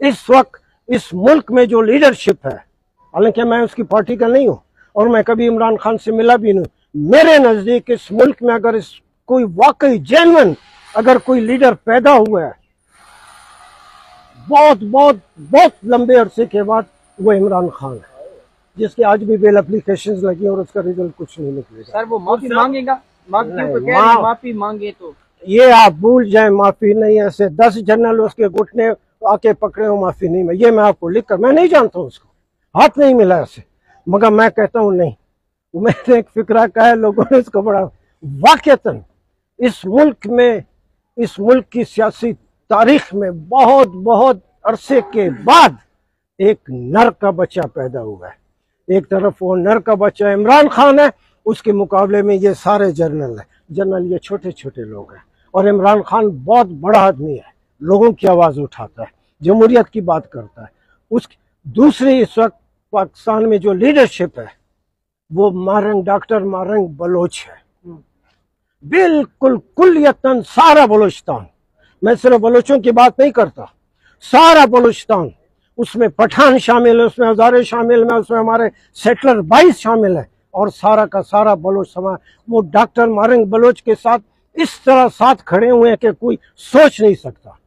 इस वक्त इस मुल्क में जो लीडरशिप है, हालांकि मैं उसकी पार्टी का नहीं हूँ और मैं कभी इमरान खान से मिला भी नहीं, मेरे नजदीक इस मुल्क में अगर कोई वाकई जेन्युइन अगर कोई लीडर पैदा हुआ है बहुत बहुत बहुत लंबे अरसे के बाद, वो इमरान खान है, जिसके आज भी बेल एप्लीकेशंस लगी और उसका रिजल्ट कुछ नहीं निकलेगा। सर वो माफी मांगेगा? माफी मांगे तो ये आप भूल जाएं, माफी नहीं। ऐसे 10 जनरल उसके घुटने आके पकड़े हो, माफी नहीं। ये मैं आपको लिख कर, मैं नहीं जानता हूँ उसको, हाथ नहीं मिला ऐसे, मगर मैं कहता हूँ नहीं, मैंने एक फिक्रा कहा है, लोगों ने इसको बड़ा वाकईतन इस मुल्क में, इस मुल्क की सियासी तारीख में बहुत बहुत अरसे के बाद एक नर का बच्चा पैदा हुआ है। एक तरफ वो नर का बच्चा इमरान खान है, उसके मुकाबले में ये सारे जर्नल है। जनरल ये छोटे छोटे लोग हैं, और इमरान खान बहुत बड़ा आदमी है, लोगों की आवाज उठाता है, जमहूरियत की बात करता है। उस दूसरी इस वक्त पाकिस्तान में जो लीडरशिप है वो मारंग, डॉक्टर मारंग बलोच है, बिल्कुल कुल्लियतन सारा बलोचिस्तान। मैं सिर्फ बलोचों की बात नहीं करता, सारा बलोचिस्तान, उसमें पठान शामिल है, उसमें हजारे शामिल है, उसमें हमारे सेटलर 22 शामिल है, और सारा का सारा बलोच समाज वो डॉक्टर मारंग बलोच के साथ इस तरह साथ खड़े हुए हैं कि कोई सोच नहीं सकता।